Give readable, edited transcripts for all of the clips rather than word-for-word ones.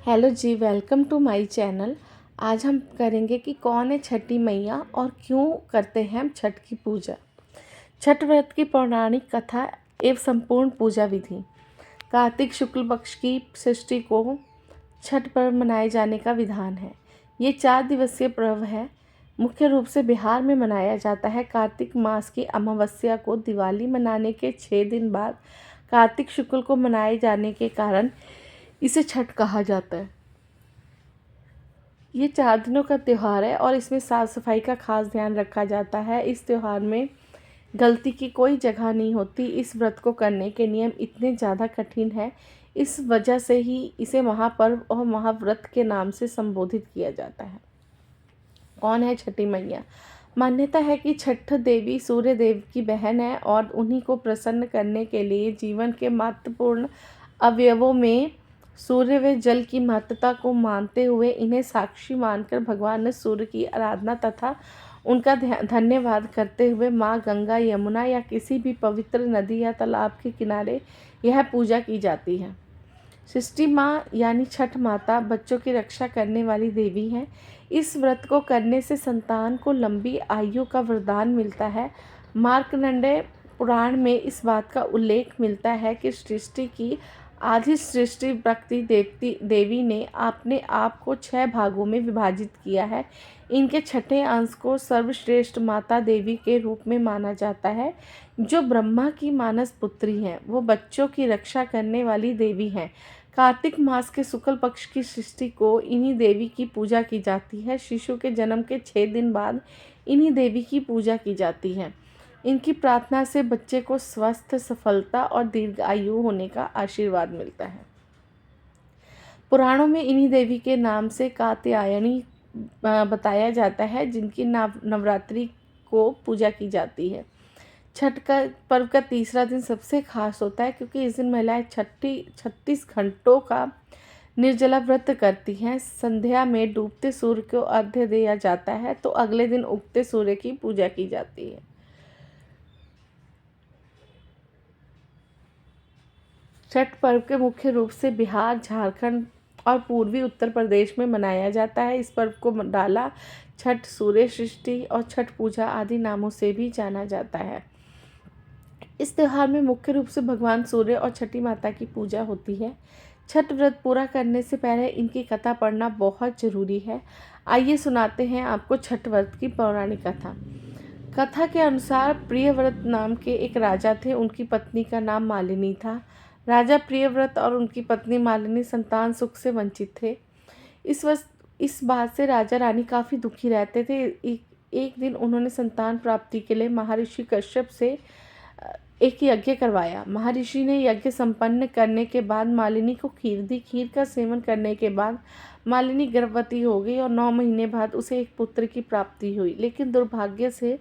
Hello जी, welcome to my channel. आज हम करेंगे कि कौन है छठी मैया और क्यों करते हैं हम छठ की पूजा। छठ व्रत की पौराणिक कथा एवं संपूर्ण पूजा विधि। कार्तिक शुक्ल पक्ष की षष्ठी को छठ पर्व मनाए जाने का विधान है। ये 4 दिवसीय पर्व है। मुख्य रूप से बिहार में मनाया जाता है। कार्तिक मास की अमावस्या को दिवाली मनाने के 6 दिन बाद कार्तिक शुक्ल को मनाए जाने के कारण इसे छठ कहा जाता है। ये 4 दिनों का त्यौहार है और इसमें साफ़ सफाई का खास ध्यान रखा जाता है। इस त्यौहार में गलती की कोई जगह नहीं होती। इस व्रत को करने के नियम इतने ज़्यादा कठिन हैं, इस वजह से ही इसे महापर्व और महाव्रत के नाम से संबोधित किया जाता है। कौन है छठी मैया? मान्यता है कि छठ देवी सूर्य देव की बहन है और उन्हीं को प्रसन्न करने के लिए जीवन के महत्वपूर्ण अवयवों में सूर्य व जल की महत्ता को मानते हुए इन्हें साक्षी मानकर भगवान ने सूर्य की आराधना तथा उनका धन्यवाद करते हुए माँ गंगा, यमुना या किसी भी पवित्र नदी या तालाब के किनारे यह पूजा की जाती है। सृष्टि माँ यानी छठ माता बच्चों की रक्षा करने वाली देवी हैं। इस व्रत को करने से संतान को लंबी आयु का वरदान मिलता है। मार्कंडेय पुराण में इस बात का उल्लेख मिलता है कि सृष्टि की आधी सृष्टि प्रकृति देवी ने अपने आप को 6 भागों में विभाजित किया है। इनके छठे अंश को सर्वश्रेष्ठ माता देवी के रूप में माना जाता है, जो ब्रह्मा की मानस पुत्री हैं। वो बच्चों की रक्षा करने वाली देवी हैं। कार्तिक मास के शुक्ल पक्ष की षष्ठी को इन्हीं देवी की पूजा की जाती है। शिशु के जन्म के 6 दिन बाद इन्हीं देवी की पूजा की जाती है। इनकी प्रार्थना से बच्चे को स्वस्थ, सफलता और दीर्घायु होने का आशीर्वाद मिलता है। पुराणों में इन्हीं देवी के नाम से कात्यायनी बताया जाता है, जिनकी नवरात्रि को पूजा की जाती है। छठ का पर्व का तीसरा दिन सबसे खास होता है, क्योंकि इस दिन महिलाएं 36 घंटों का निर्जला व्रत करती हैं। संध्या में डूबते सूर्य को अर्घ्य दिया जाता है, तो अगले दिन उगते सूर्य की पूजा की जाती है। छठ पर्व के मुख्य रूप से बिहार, झारखंड और पूर्वी उत्तर प्रदेश में मनाया जाता है। इस पर्व को डाला, छठ, सूर्य सृष्टि और छठ पूजा आदि नामों से भी जाना जाता है। इस त्यौहार में मुख्य रूप से भगवान सूर्य और छठी माता की पूजा होती है। छठ व्रत पूरा करने से पहले इनकी कथा पढ़ना बहुत जरूरी है। आइए सुनाते हैं आपको छठ व्रत की पौराणिक कथा। कथा के अनुसार प्रियव्रत नाम के एक राजा थे। उनकी पत्नी का नाम मालिनी था। राजा प्रियव्रत और उनकी पत्नी मालिनी संतान सुख से वंचित थे। इस बात से राजा रानी काफ़ी दुखी रहते थे। एक दिन उन्होंने संतान प्राप्ति के लिए महर्षि कश्यप से एक यज्ञ करवाया। महर्षि ने यज्ञ संपन्न करने के बाद मालिनी को खीर दी। खीर का सेवन करने के बाद मालिनी गर्भवती हो गई और 9 महीने बाद उसे एक पुत्र की प्राप्ति हुई, लेकिन दुर्भाग्य से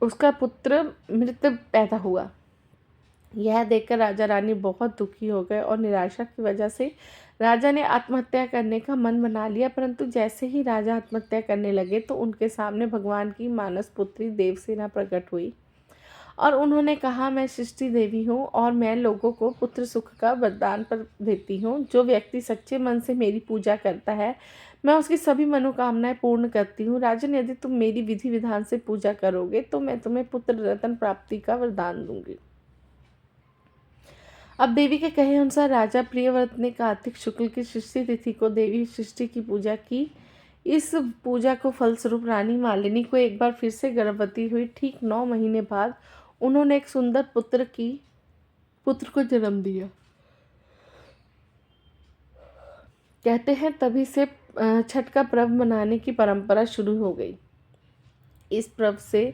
उसका पुत्र मृत पैदा हुआ। यह देखकर राजा रानी बहुत दुखी हो गए और निराशा की वजह से राजा ने आत्महत्या करने का मन बना लिया। परंतु जैसे ही राजा आत्महत्या करने लगे तो उनके सामने भगवान की मानस पुत्री देवसेना प्रकट हुई और उन्होंने कहा, मैं सृष्टि देवी हूँ और मैं लोगों को पुत्र सुख का वरदान पर देती हूँ। जो व्यक्ति सच्चे मन से मेरी पूजा करता है, मैं उसकी सभी मनोकामनाएं पूर्ण करती हूँ। राजन, यदि तुम मेरी विधि विधान से पूजा करोगे तो मैं तुम्हें पुत्र रत्न प्राप्ति का वरदान दूंगी। अब देवी के कहे अनुसार राजा प्रियव्रत ने कार्तिक शुक्ल की षष्ठी तिथि को देवी सृष्टि की पूजा की। इस पूजा को फलस्वरूप रानी मालिनी को एक बार फिर से गर्भवती हुई। ठीक 9 महीने बाद उन्होंने एक सुंदर पुत्र को जन्म दिया। कहते हैं तभी से छठ का पर्व मनाने की परंपरा शुरू हो गई। इस पर्व से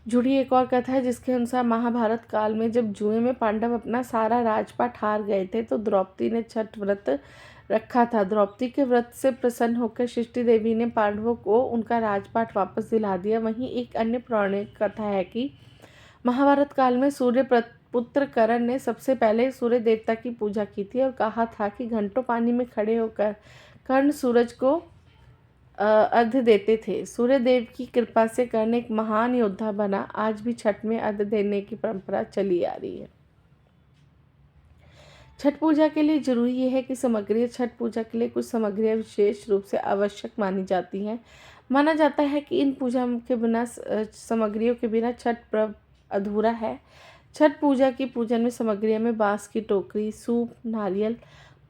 जुड़ी एक और कथा है, जिसके अनुसार महाभारत काल में जब जुए में पांडव अपना सारा राजपाट हार गए थे तो द्रौपदी ने छठ व्रत रखा था। द्रौपदी के व्रत से प्रसन्न होकर सृष्टि देवी ने पांडवों को उनका राजपाट वापस दिला दिया। वहीं एक अन्य पौराणिक कथा है कि महाभारत काल में सूर्य पुत्र कर्ण ने सबसे पहले सूर्य देवता की पूजा की थी और कहा था कि घंटों पानी में खड़े होकर कर्ण सूरज को अर्घ्य देते थे। सूर्य देव की कृपा से कर्ण एक महान योद्धा बना। आज भी छठ में अर्घ्य देने की परंपरा चली आ रही है। छठ पूजा के लिए जरूरी ये है कि सामग्री, छठ पूजा के लिए कुछ सामग्रियाँ विशेष रूप से आवश्यक मानी जाती हैं। माना जाता है कि इन पूजा के बिना सामग्रियों के बिना छठ पर्व अधूरा है। छठ पूजा की पूजन में सामग्रियों में बांस की टोकरी, सूप, नारियल,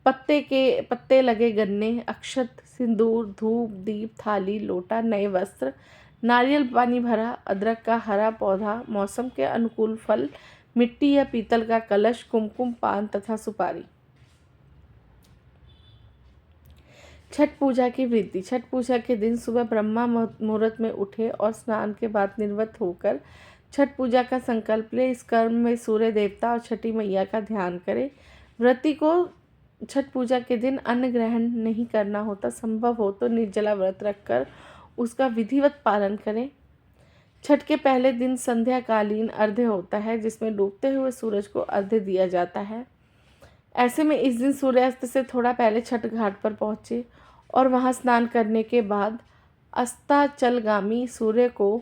पत्ते लगे गन्ने, अक्षत, सिंदूर, धूप, दीप, थाली, लोटा, नए वस्त्र, नारियल पानी भरा, अदरक का हरा पौधा, मौसम के अनुकूल फल, मिट्टी या पीतल का कलश, कुमकुम, पान तथा सुपारी। छठ पूजा की विधि। छठ पूजा के दिन सुबह ब्रह्मा मुहूर्त में उठे और स्नान के बाद निर्वत होकर छठ पूजा का संकल्प ले। इस कर्म में सूर्य देवता और छठी मैया का ध्यान करें। व्रती को छठ पूजा के दिन अन्न ग्रहण नहीं करना होता। संभव हो तो निर्जला व्रत रखकर उसका विधिवत पालन करें। छठ के पहले दिन संध्याकालीन अर्घ्य होता है, जिसमें डूबते हुए सूरज को अर्घ्य दिया जाता है। ऐसे में इस दिन सूर्यास्त से थोड़ा पहले छठ घाट पर पहुँचे और वहां स्नान करने के बाद अस्ताचलगामी सूर्य को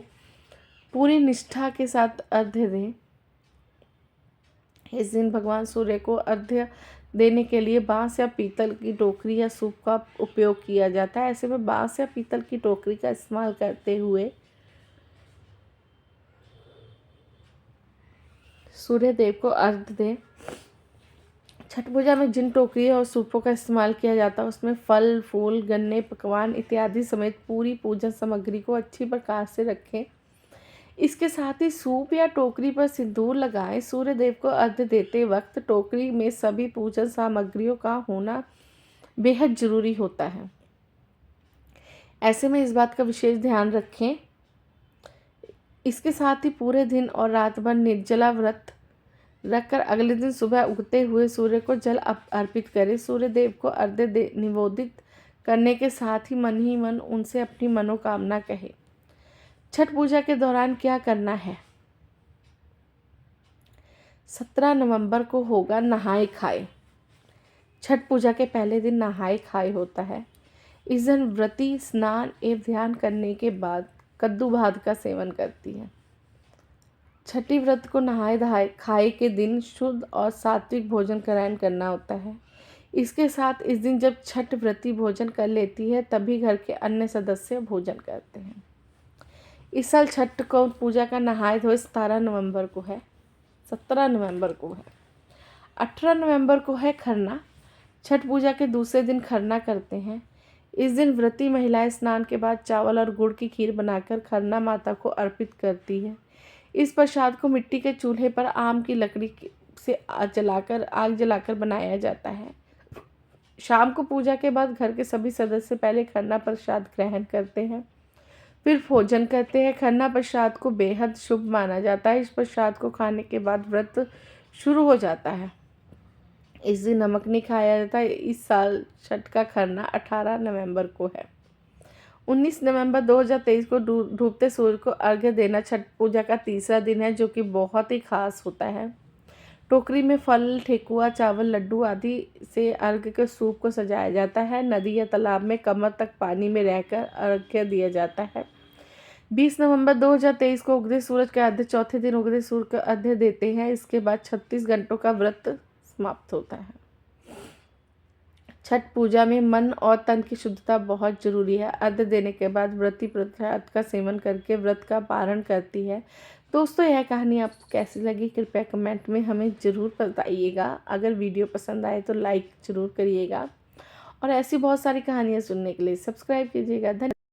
पूरी निष्ठा के साथ अर्घ्य दें। इस दिन भगवान सूर्य को अर्घ्य देने के लिए बांस या पीतल की टोकरी या सूप का उपयोग किया जाता है। ऐसे में बांस या पीतल की टोकरी का इस्तेमाल करते हुए सूर्य देव को अर्घ्य दें। छठ पूजा में जिन टोकरी और सूपों का इस्तेमाल किया जाता है उसमें फल, फूल, गन्ने, पकवान इत्यादि समेत पूरी पूजन सामग्री को अच्छी प्रकार से रखें। इसके साथ ही सूप या टोकरी पर सिंदूर लगाएं। सूर्य देव को अर्घ्य देते वक्त टोकरी में सभी पूजन सामग्रियों का होना बेहद जरूरी होता है। ऐसे में इस बात का विशेष ध्यान रखें। इसके साथ ही पूरे दिन और रात भर निर्जला व्रत रखकर अगले दिन सुबह उगते हुए सूर्य को जल अर्पित करें। सूर्य देव को अर्घ्य निवेदित करने के साथ ही मन उनसे अपनी मनोकामना कहे। छठ पूजा के दौरान क्या करना है? 17 नवंबर को होगा नहाए खाए। छठ पूजा के पहले दिन नहाए खाए होता है। इस दिन व्रती स्नान एवं ध्यान करने के बाद कद्दू भात का सेवन करती है। छठी व्रत को नहाए खाए के दिन शुद्ध और सात्विक भोजन ग्रहण करना होता है। इसके साथ इस दिन जब छठ व्रती भोजन कर लेती है तभी घर के अन्य सदस्य भोजन करते हैं। इस साल छठ को पूजा का नहाए धोए 17 नवंबर को है। 17 नवंबर को है। 18 नवंबर को है खरना। छठ पूजा के दूसरे दिन खरना करते हैं। इस दिन व्रती महिलाएं स्नान के बाद चावल और गुड़ की खीर बनाकर खरना माता को अर्पित करती है। इस प्रसाद को मिट्टी के चूल्हे पर आम की लकड़ी से आग जलाकर बनाया जाता है। शाम को पूजा के बाद घर के सभी सदस्य पहले खरना प्रसाद ग्रहण करते हैं, फिर भोजन करते हैं। खरना प्रसाद को बेहद शुभ माना जाता है। इस प्रसाद को खाने के बाद व्रत शुरू हो जाता है। इस दिन नमक नहीं खाया जाता। इस साल छठ का खरना 18 नवंबर को है। 19 नवंबर 2023 को डूबते सूर्य को अर्घ्य देना छठ पूजा का तीसरा दिन है, जो कि बहुत ही खास होता है। टोकरी में फल, ठेकुआ, चावल, लड्डू आदि से अर्घ्य के सूप को सजाया जाता है। नदी या तालाब में कमर तक पानी में रहकर अर्घ्य दिया जाता है। 20 नवंबर 2023 को उगते सूरज के अर्घ्य चौथे दिन उगते सूर्य को अर्घ्य देते हैं। इसके बाद 36 घंटों का व्रत समाप्त होता है। छठ पूजा में मन और तन की शुद्धता बहुत जरूरी है। अर्घ्य देने के बाद व्रती प्रसाद का सेवन करके व्रत का पारण करती है। दोस्तों, यह कहानी आपको कैसी लगी कृपया कमेंट में हमें ज़रूर बताइएगा। अगर वीडियो पसंद आए तो लाइक ज़रूर करिएगा और ऐसी बहुत सारी कहानियाँ सुनने के लिए सब्सक्राइब कीजिएगा। धन्यवाद।